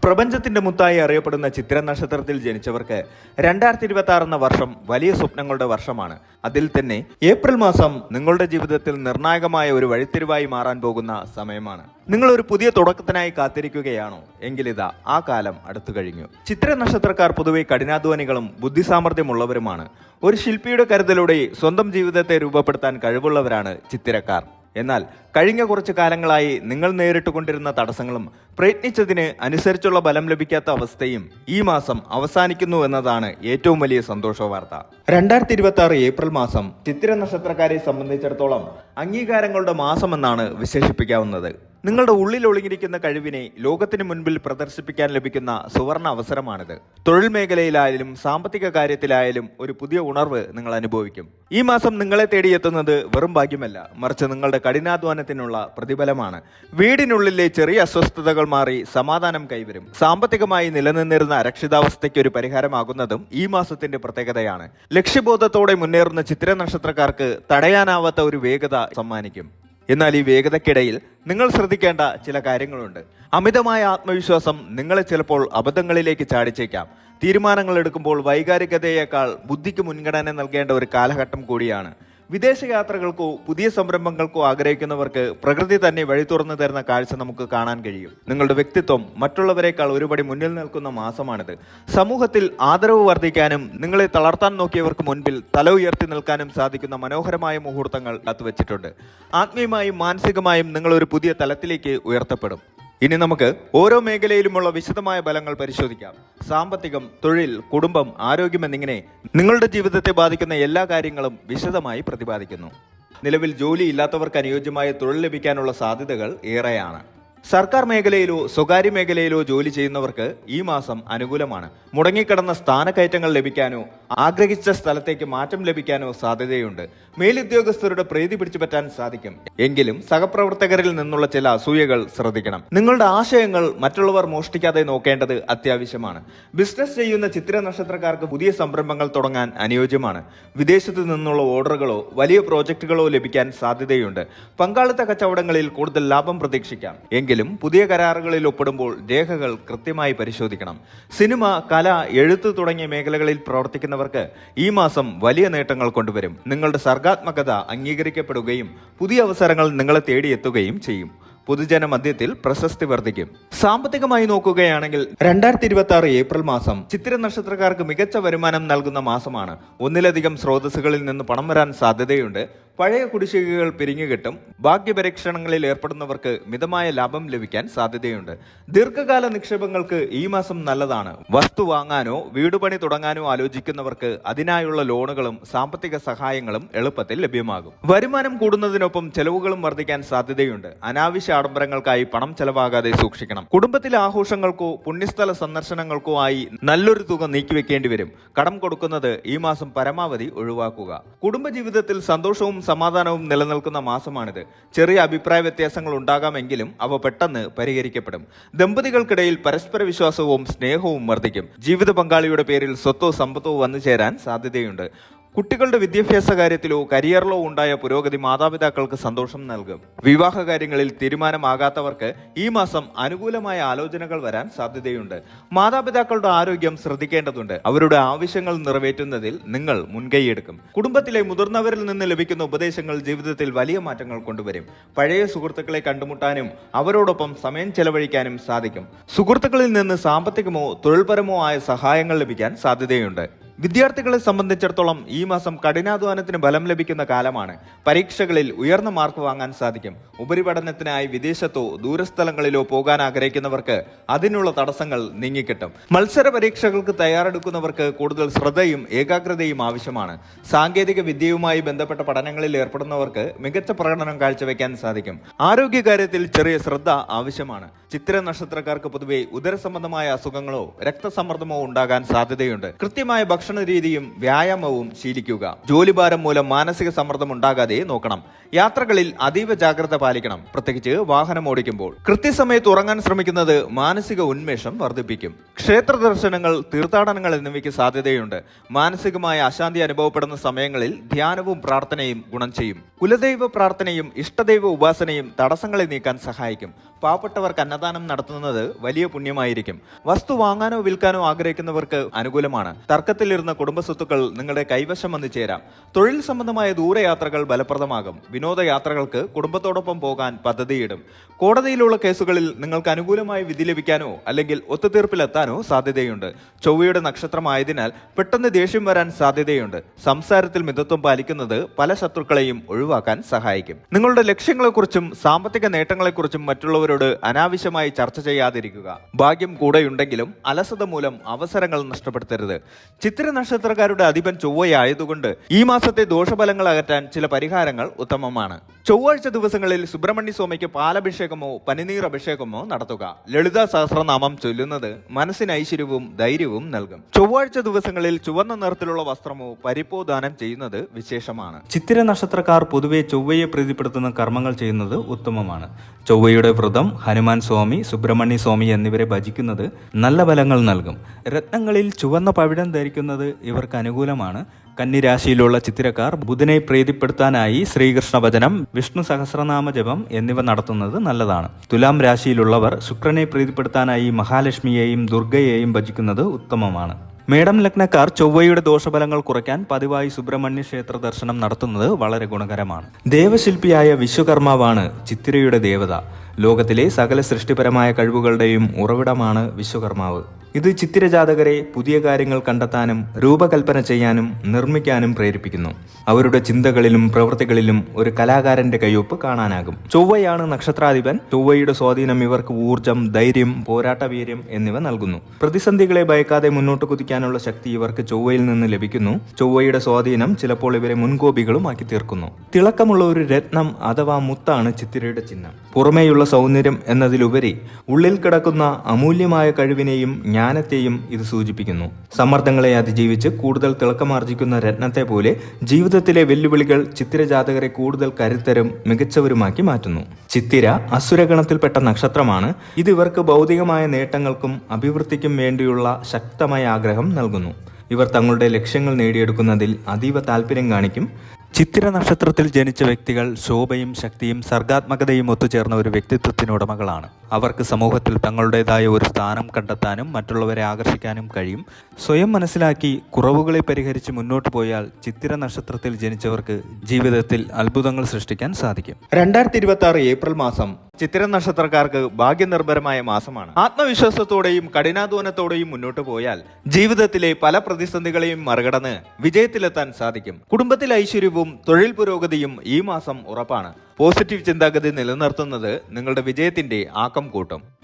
പ്രപഞ്ചത്തിന്റെ മുത്തായി അറിയപ്പെടുന്ന ചിത്ര നക്ഷത്രത്തിൽ ജനിച്ചവർക്ക് 2026 എന്ന വർഷം വലിയ സ്വപ്നങ്ങളുടെ വർഷമാണ്. അതിൽ തന്നെ ഏപ്രിൽ മാസം നിങ്ങളുടെ ജീവിതത്തിൽ നിർണായകമായ ഒരു വഴിത്തിരിവായി മാറാൻ പോകുന്ന സമയമാണ്. നിങ്ങൾ ഒരു പുതിയ തുടക്കത്തിനായി കാത്തിരിക്കുകയാണോ? എങ്കിലിതാ ആ കാലം അടുത്തു കഴിഞ്ഞു. ചിത്ര നക്ഷത്രക്കാർ പൊതുവെ കഠിനാധ്വാനികളും ബുദ്ധിസാമർഥ്യമുള്ളവരുമാണ്. ഒരു ശില്പിയുടെ കരുതലോടെ സ്വന്തം ജീവിതത്തെ രൂപപ്പെടുത്താൻ കഴിവുള്ളവരാണ് ചിത്തിരക്കാർ. എന്നാൽ കഴിഞ്ഞ കുറച്ചു കാലങ്ങളായി നിങ്ങൾ നേരിട്ടുകൊണ്ടിരുന്ന തടസ്സങ്ങളും പ്രയത്നിച്ചതിന് അനുസരിച്ചുള്ള ബലം ലഭിക്കാത്ത അവസ്ഥയും ഈ മാസം അവസാനിക്കുന്നു എന്നതാണ് ഏറ്റവും വലിയ സന്തോഷ വാർത്ത. 2026 ഏപ്രിൽ മാസം ചിത്തിര നക്ഷത്രക്കാരെ സംബന്ധിച്ചിടത്തോളം അംഗീകാരങ്ങളുടെ മാസമെന്നാണ് വിശേഷിപ്പിക്കാവുന്നത്. നിങ്ങളുടെ ഉള്ളിൽ ഒളിഞ്ഞിരിക്കുന്ന കഴിവിനെ ലോകത്തിന് മുൻപിൽ പ്രദർശിപ്പിക്കാൻ ലഭിക്കുന്ന സുവർണ അവസരമാണിത്. തൊഴിൽ മേഖലയിലായാലും സാമ്പത്തിക കാര്യത്തിലായാലും ഒരു പുതിയ ഉണർവ് നിങ്ങൾ അനുഭവിക്കും. ഈ മാസം നിങ്ങളെ തേടിയെത്തുന്നത് വെറും ഭാഗ്യമല്ല, മറിച്ച് നിങ്ങളുടെ കഠിനാധ്വാനത്തിനുള്ള പ്രതിഫലമാണ്. വീടിനുള്ളിലെ ചെറിയ അസ്വസ്ഥതകൾ മാറി സമാധാനം കൈവരും. സാമ്പത്തികമായി നിലനിന്നിരുന്ന അരക്ഷിതാവസ്ഥയ്ക്ക് ഒരു പരിഹാരമാകുന്നതും ഈ മാസത്തിന്റെ പ്രത്യേകതയാണ്. ലക്ഷ്യബോധത്തോടെ മുന്നേറുന്ന ചിത്ര നക്ഷത്രക്കാർക്ക് തടയാനാവാത്ത ഒരു വേഗത സമ്മാനിക്കും. എന്നാൽ ഈ വേഗതയ്ക്കിടയിൽ നിങ്ങൾ ശ്രദ്ധിക്കേണ്ട ചില കാര്യങ്ങളുണ്ട്. അമിതമായ ആത്മവിശ്വാസം നിങ്ങളെ ചിലപ്പോൾ അബദ്ധങ്ങളിലേക്ക് ചാടിച്ചേക്കാം. തീരുമാനങ്ങൾ എടുക്കുമ്പോൾ വൈകാരികതയേക്കാൾ ബുദ്ധിക്ക് മുൻഗണന നൽകേണ്ട ഒരു കാലഘട്ടം കൂടിയാണ്. വിദേശയാത്രകൾക്കോ പുതിയ സംരംഭങ്ങൾക്കോ ആഗ്രഹിക്കുന്നവർക്ക് പ്രകൃതി തന്നെ വഴി തുറന്നു തരുന്ന കാഴ്ച നമുക്ക് കാണാൻ കഴിയും. നിങ്ങളുടെ വ്യക്തിത്വം മറ്റുള്ളവരെക്കാൾ ഒരുപടി മുന്നിൽ നിൽക്കുന്ന മാസമാണിത്. സമൂഹത്തിൽ ആദരവ് വർദ്ധിക്കാനും നിങ്ങളെ തളർത്താൻ നോക്കിയവർക്ക് മുൻപിൽ തല ഉയർത്തി നിൽക്കാനും സാധിക്കുന്ന മനോഹരമായ മുഹൂർത്തങ്ങൾ കാത്തുവച്ചിട്ടുണ്ട്. ആത്മീയമായും മാനസികമായും നിങ്ങൾ ഒരു പുതിയ തലത്തിലേക്ക് ഉയർത്തപ്പെടും. ഇനി നമുക്ക് ഓരോ മേഖലയിലുമുള്ള വിശദമായ ഫലങ്ങൾ പരിശോധിക്കാം. സാമ്പത്തികം, തൊഴിൽ, കുടുംബം, ആരോഗ്യം എന്നിങ്ങനെ നിങ്ങളുടെ ജീവിതത്തെ ബാധിക്കുന്ന എല്ലാ കാര്യങ്ങളും വിശദമായി പ്രതിപാദിക്കുന്നു. നിലവിൽ ജോലി ഇല്ലാത്തവർക്ക് അനുയോജ്യമായ തൊഴിൽ ലഭിക്കാനുള്ള സാധ്യതകൾ ഏറെയാണ്. സർക്കാർ മേഖലയിലോ സ്വകാര്യ മേഖലയിലോ ജോലി ചെയ്യുന്നവർക്ക് ഈ മാസം അനുകൂലമാണ്. മുടങ്ങിക്കിടന്ന സ്ഥാനക്കയറ്റങ്ങൾ ലഭിക്കാനോ ആഗ്രഹിച്ച സ്ഥലത്തേക്ക് മാറ്റം ലഭിക്കാനോ സാധ്യതയുണ്ട്. മേലുദ്യോഗസ്ഥരുടെ പ്രീതി പിടിച്ചുപറ്റാൻ സാധിക്കും. എങ്കിലും സഹപ്രവർത്തകരിൽ നിന്നുള്ള ചില അസൂയകൾ ശ്രദ്ധിക്കണം. നിങ്ങളുടെ ആശയങ്ങൾ മറ്റുള്ളവർ മോഷ്ടിക്കാതെ നോക്കേണ്ടത് അത്യാവശ്യമാണ്. ബിസിനസ് ചെയ്യുന്ന ചിത്ര നക്ഷത്രക്കാർക്ക് പുതിയ സംരംഭങ്ങൾ തുടങ്ങാൻ അനുയോജ്യമാണ്. വിദേശത്തു നിന്നുള്ള ഓർഡറുകളോ വലിയ പ്രോജക്റ്റുകളോ ലഭിക്കാൻ സാധ്യതയുണ്ട്. പങ്കാളിത്ത കച്ചവടങ്ങളിൽ കൂടുതൽ ലാഭം പ്രതീക്ഷിക്കാം. എങ്കിലും പുതിയ കരാറുകളിൽ ഒപ്പിടുമ്പോൾ രേഖകൾ കൃത്യമായി പരിശോധിക്കണം. സിനിമ, കല, എഴുത്ത് തുടങ്ങിയ മേഖലകളിൽ പ്രവർത്തിക്കുന്നവർക്ക് ഈ മാസം വലിയ നേട്ടങ്ങൾ കൊണ്ടുവരും. നിങ്ങളുടെ സർഗാത്മകത അംഗീകരിക്കപ്പെടുകയും പുതിയ അവസരങ്ങൾ നിങ്ങളെ തേടിയെത്തുകയും ചെയ്യും. പൊതുജന മധ്യത്തിൽ പ്രശസ്തി വർദ്ധിക്കും. സാമ്പത്തികമായി നോക്കുകയാണെങ്കിൽ 2026 ഏപ്രിൽ മാസം ചിത്തിര നക്ഷത്രക്കാർക്ക് മികച്ച വരുമാനം നൽകുന്ന മാസമാണ്. ഒന്നിലധികം സ്രോതസ്സുകളിൽ നിന്ന് പണം വരാൻ സാധ്യതയുണ്ട്. പഴയ കുടിശ്ശികകൾ പിരിഞ്ഞുകിട്ടും. ഭാഗ്യപരീക്ഷണങ്ങളിൽ ഏർപ്പെടുന്നവർക്ക് മിതമായ ലാഭം ലഭിക്കാൻ സാധ്യതയുണ്ട്. ദീർഘകാല നിക്ഷേപങ്ങൾക്ക് ഈ മാസം നല്ലതാണ്. വസ്തു വാങ്ങാനോ വീടുപണി തുടങ്ങാനോ ആലോചിക്കുന്നവർക്ക് അതിനായുള്ള ലോണുകളും സാമ്പത്തിക സഹായങ്ങളും എളുപ്പത്തിൽ ലഭ്യമാകും. വരുമാനം കൂടുന്നതിനൊപ്പം ചെലവുകളും വർദ്ധിക്കാൻ സാധ്യതയുണ്ട്. അനാവശ്യ ആഡംബരങ്ങൾക്കായി പണം ചെലവാകാതെ സൂക്ഷിക്കണം. കുടുംബത്തിലെ ആഘോഷങ്ങൾക്കോ പുണ്യസ്ഥല സന്ദർശനങ്ങൾക്കോ ആയി നല്ലൊരു തുക നീക്കിവെക്കേണ്ടി വരും. കടം കൊടുക്കുന്നത് ഈ മാസം പരമാവധി ഒഴിവാക്കുക. കുടുംബജീവിതത്തിൽ സന്തോഷവും സമാധാനവും നിലനിൽക്കുന്ന മാസമാണിത്. ചെറിയ അഭിപ്രായ വ്യത്യാസങ്ങൾ ഉണ്ടാകാമെങ്കിലും അവ പെട്ടെന്ന് പരിഹരിക്കപ്പെടും. ദമ്പതികൾക്കിടയിൽ പരസ്പര വിശ്വാസവും സ്നേഹവും വർദ്ധിക്കും. ജീവിത പങ്കാളിയുടെ പേരിൽ സ്വത്തോ സമ്പത്തോ വന്നു ചേരാൻ സാധ്യതയുണ്ട്. കുട്ടികളുടെ വിദ്യാഭ്യാസ കാര്യത്തിലോ കരിയറിലോ ഉണ്ടായ പുരോഗതി മാതാപിതാക്കൾക്ക് സന്തോഷം നൽകും. വിവാഹ കാര്യങ്ങളിൽ തീരുമാനമാകാത്തവർക്ക് ഈ മാസം അനുകൂലമായ ആലോചനകൾ വരാൻ സാധ്യതയുണ്ട്. മാതാപിതാക്കളുടെ ആരോഗ്യം ശ്രദ്ധിക്കേണ്ടതുണ്ട്. അവരുടെ ആവശ്യങ്ങൾ നിറവേറ്റുന്നതിൽ നിങ്ങൾ മുൻകൈയെടുക്കും. കുടുംബത്തിലെ മുതിർന്നവരിൽ നിന്ന് ലഭിക്കുന്ന ഉപദേശങ്ങൾ ജീവിതത്തിൽ വലിയ മാറ്റങ്ങൾ കൊണ്ടുവരും. പഴയ സുഹൃത്തുക്കളെ കണ്ടുമുട്ടാനും അവരോടൊപ്പം സമയം ചെലവഴിക്കാനും സാധിക്കും. സുഹൃത്തുക്കളിൽ നിന്ന് സാമ്പത്തികമോ തൊഴിൽപരമോ ആയ സഹായങ്ങൾ ലഭിക്കാൻ സാധ്യതയുണ്ട്. വിദ്യാർത്ഥികളെ സംബന്ധിച്ചിടത്തോളം ഈ മാസം കഠിനാധ്വാനത്തിന് ബലം ലഭിക്കുന്ന കാലമാണ്. പരീക്ഷകളിൽ ഉയർന്ന മാർക്ക് വാങ്ങാൻ സാധിക്കും. ഉപരിപഠനത്തിനായി വിദേശത്തോ ദൂരസ്ഥലങ്ങളിലോ പോകാൻ ആഗ്രഹിക്കുന്നവർക്ക് അതിനുള്ള തടസ്സങ്ങൾ നീങ്ങിക്കിട്ടും. മത്സര പരീക്ഷകൾക്ക് തയ്യാറെടുക്കുന്നവർക്ക് കൂടുതൽ ശ്രദ്ധയും ഏകാഗ്രതയും ആവശ്യമാണ്. സാങ്കേതിക വിദ്യയുമായി ബന്ധപ്പെട്ട പഠനങ്ങളിൽ ഏർപ്പെടുന്നവർക്ക് മികച്ച പ്രകടനം കാഴ്ചവെക്കാൻ സാധിക്കും. ആരോഗ്യകാര്യത്തിൽ ചെറിയ ശ്രദ്ധ ആവശ്യമാണ്. ചിത്ര നക്ഷത്രക്കാർക്ക് പൊതുവെ ഉദരസംബന്ധമായ അസുഖങ്ങളോ രക്തസമ്മർദ്ദമോ ഉണ്ടാകാൻ സാധ്യതയുണ്ട്. കൃത്യമായ ഭക്ഷണരീതിയും വ്യായാമവും ശീലിക്കുക. ജോലിഭാരം മൂലം മാനസിക സമ്മർദ്ദം ഉണ്ടാകാതെ നോക്കണം. യാത്രകളിൽ അതീവ ജാഗ്രത പാലിക്കണം, പ്രത്യേകിച്ച് വാഹനം ഓടിക്കുമ്പോൾ. കൃത്യസമയത്ത് ഉറങ്ങാൻ ശ്രമിക്കുന്നത് മാനസിക ഉന്മേഷം വർദ്ധിപ്പിക്കും. ക്ഷേത്ര ദർശനങ്ങൾ, തീർത്ഥാടനങ്ങൾ എന്നിവയ്ക്ക് സാധ്യതയുണ്ട്. മാനസികമായ അശാന്തി അനുഭവപ്പെടുന്ന സമയങ്ങളിൽ ധ്യാനവും പ്രാർത്ഥനയും ഗുണം ചെയ്യും. കുലദൈവ പ്രാർത്ഥനയും ഇഷ്ടദൈവ ഉപാസനയും തടസ്സങ്ങളെ നീക്കാൻ സഹായിക്കും. പാവപ്പെട്ടവർക്ക് അന്നദാനം നടത്തുന്നത് വലിയ പുണ്യമായിരിക്കും. വസ്തു വാങ്ങാനോ വിൽക്കാനോ ആഗ്രഹിക്കുന്നവർക്ക് അനുകൂലമാണ്. തർക്കത്തിലിരുന്ന കുടുംബസ്വത്തുക്കൾ നിങ്ങളുടെ കൈവശം വന്നു ചേരാം. തൊഴിൽ സംബന്ധമായ ദൂരയാത്രകൾ ഫലപ്രദമാകും. വിനോദയാത്രകൾക്ക് കുടുംബത്തോടൊപ്പം പോകാൻ പദ്ധതിയിടും. കോടതിയിലുള്ള കേസുകളിൽ നിങ്ങൾക്ക് അനുകൂലമായ വിധി ലഭിക്കാനോ അല്ലെങ്കിൽ ഒത്തുതീർപ്പിലെത്താനോ സാധ്യതയുണ്ട്. ചൊവ്വയുടെ നക്ഷത്രമായതിനാൽ പെട്ടെന്ന് ദേഷ്യം വരാൻ സാധ്യതയുണ്ട്. സംസാരത്തിൽ മിതത്വം പാലിക്കുന്നത് പല ശത്രുക്കളെയും ഒഴിവാക്കാൻ സഹായിക്കും. നിങ്ങളുടെ ലക്ഷ്യങ്ങളെക്കുറിച്ചും സാമ്പത്തിക നേട്ടങ്ങളെക്കുറിച്ചും മറ്റുള്ളവരോട് അനാവശ്യമായി ചർച്ച ചെയ്യാതിരിക്കുക. ഭാഗ്യം കൂടെയുണ്ടെങ്കിലും അലസത മൂലം അവസരങ്ങൾ നഷ്ടപ്പെടുത്തരുത്. ചിത്തിര നക്ഷത്രക്കാരുടെ അധിപൻ ചൊവ്വയായതുകൊണ്ട് ഈ മാസത്തെ ദോഷഫലങ്ങൾ അകറ്റാൻ ചില പരിഹാരങ്ങൾ ഉത്തമമാണ്. ചൊവ്വാഴ്ച ദിവസങ്ങളിൽ സുബ്രഹ്മണ്യ സ്വാമിക്ക് പാലഭിഷേകമോ പനിനീർ അഭിഷേകമോ നടത്തുക. ലളിതാ സഹസ്രനാമം ചൊല്ലുന്നത് മനസ്സിന് ഐശ്വര്യവും ധൈര്യവും നൽകും. ചൊവ്വാഴ്ച ദിവസങ്ങളിൽ ചുവന്ന നിറത്തിലുള്ള വസ്ത്രമോ പരിപ്പോ ദാനം ചെയ്യുന്നത് വിശേഷമാണ്. ചിത്തിര നക്ഷത്രക്കാർ പൊതുവെ ചൊവ്വയെ പ്രീതിപ്പെടുത്തുന്ന കർമ്മങ്ങൾ ചെയ്യുന്നത് ഉത്തമമാണ്. ചൊവ്വയുടെ വ്രതം, ഹനുമാൻ സ്വാമി, സുബ്രഹ്മണ്യ സ്വാമി എന്നിവരെ ഭജിക്കുന്നത് നല്ല ഫലങ്ങൾ നൽകും. രത്നങ്ങളിൽ ചുവന്ന പവിഴം ധരിക്കുന്നത് ഇവർക്ക് അനുകൂലമാണ്. കന്നിരാശിയിലുള്ള ചിത്തിരക്കാർ ബുധനെ പ്രീതിപ്പെടുത്താനായി ശ്രീകൃഷ്ണ ഭജനം, വിഷ്ണു സഹസ്രനാമ ജപം എന്നിവ നടത്തുന്നത് നല്ലതാണ്. തുലാം രാശിയിലുള്ളവർ ശുക്രനെ പ്രീതിപ്പെടുത്താനായി മഹാലക്ഷ്മിയെയും ദുർഗയെയും ഭജിക്കുന്നത് ഉത്തമമാണ്. മേടം ലഗ്നക്കാർ ചൊവ്വയുടെ ദോഷഫലങ്ങൾ കുറയ്ക്കാൻ പതിവായി സുബ്രഹ്മണ്യ ക്ഷേത്ര ദർശനം നടത്തുന്നത് വളരെ ഗുണകരമാണ്. ദേവശില്പിയായ വിശ്വകർമാവാണ് ചിത്തിരയുടെ ദേവത. ലോകത്തിലെ സകല സൃഷ്ടിപരമായ കഴിവുകളുടെയും ഉറവിടമാണ് വിശ്വകർമാവ്. ഇത് ചിത്തിര ജാതകരെ പുതിയ കാര്യങ്ങൾ കണ്ടെത്താനും രൂപകൽപ്പന ചെയ്യാനും നിർമ്മിക്കാനും പ്രേരിപ്പിക്കുന്നു. അവരുടെ ചിന്തകളിലും പ്രവൃത്തികളിലും ഒരു കലാകാരന്റെ കയ്യൊപ്പ് കാണാനാകും. ചൊവ്വയാണ് നക്ഷത്രാധിപൻ. ചൊവ്വയുടെ സ്വാധീനം ഇവർക്ക് ഊർജം, ധൈര്യം, പോരാട്ടവീര്യം എന്നിവ നൽകുന്നു. പ്രതിസന്ധികളെ ഭയക്കാതെ മുന്നോട്ട് കുതിക്കാനുള്ള ശക്തി ഇവർക്ക് ചൊവ്വയിൽ നിന്ന് ലഭിക്കുന്നു. ചൊവ്വയുടെ സ്വാധീനം ചിലപ്പോൾ ഇവരെ മുൻകോപികളുമാക്കി തീർക്കുന്നു. തിളക്കമുള്ള ഒരു രത്നം അഥവാ മുത്താണ് ചിത്തിരയുടെ ചിഹ്നം. പുറമേയുള്ള സൗന്ദര്യം എന്നതിലുപരി ഉള്ളിൽ കിടക്കുന്ന അമൂല്യമായ കഴിവിനെയും ജ്ഞാനത്തെയും ഇത് സൂചിപ്പിക്കുന്നു. സമ്മർദ്ദങ്ങളെ അതിജീവിച്ച് കൂടുതൽ തിളക്കമാർജിക്കുന്ന രത്നത്തെ പോലെ ജീവിതത്തിലെ വെല്ലുവിളികൾ ചിത്തിര ജാതകരെ കൂടുതൽ കരുത്തരും മികച്ചവരുമാക്കി മാറ്റുന്നു. ചിത്തിര അസുരഗണത്തിൽപ്പെട്ട നക്ഷത്രമാണ്. ഇത് ഇവർക്ക് ഭൗതികമായ നേട്ടങ്ങൾക്കും അഭിവൃദ്ധിക്കും വേണ്ടിയുള്ള ശക്തമായ ആഗ്രഹം നൽകുന്നു. ഇവർ തങ്ങളുടെ ലക്ഷ്യങ്ങൾ നേടിയെടുക്കുന്നതിൽ അതീവ താല്പര്യം കാണിക്കും. ചിത്തിര നക്ഷത്രത്തിൽ ജനിച്ച വ്യക്തികൾ ശോഭയും ശക്തിയും സർഗാത്മകതയും ഒത്തുചേർന്ന ഒരു വ്യക്തിത്വത്തിനുടമകളാണ്. അവർക്ക് സമൂഹത്തിൽ തങ്ങളുടേതായ ഒരു സ്ഥാനം കണ്ടെത്താനും മറ്റുള്ളവരെ ആകർഷിക്കാനും കഴിയും. സ്വയം മനസ്സിലാക്കി കുറവുകളെ പരിഹരിച്ച് മുന്നോട്ട് പോയാൽ ചിത്തിര നക്ഷത്രത്തിൽ ജനിച്ചവർക്ക് ജീവിതത്തിൽ അത്ഭുതങ്ങൾ സൃഷ്ടിക്കാൻ സാധിക്കും. 2026 ഏപ്രിൽ മാസം ചിത്തിര നക്ഷത്രക്കാർക്ക് ഭാഗ്യനിർഭരമായ മാസമാണ്. ആത്മവിശ്വാസത്തോടെയും കഠിനാധ്വാനത്തോടെയും മുന്നോട്ട് പോയാൽ ജീവിതത്തിലെ പല പ്രതിസന്ധികളെയും മറികടന്ന് വിജയത്തിലെത്താൻ സാധിക്കും. കുടുംബത്തിൽ ഐശ്വര്യവും തൊഴിൽ പുരോഗതിയും ഈ മാസം ഉറപ്പാണ്. പോസിറ്റീവ് ചിന്താഗതി നിലനിർത്തുന്നത് നിങ്ങളുടെ വിജയത്തിന്റെ ആക്കം കൂട്ടും.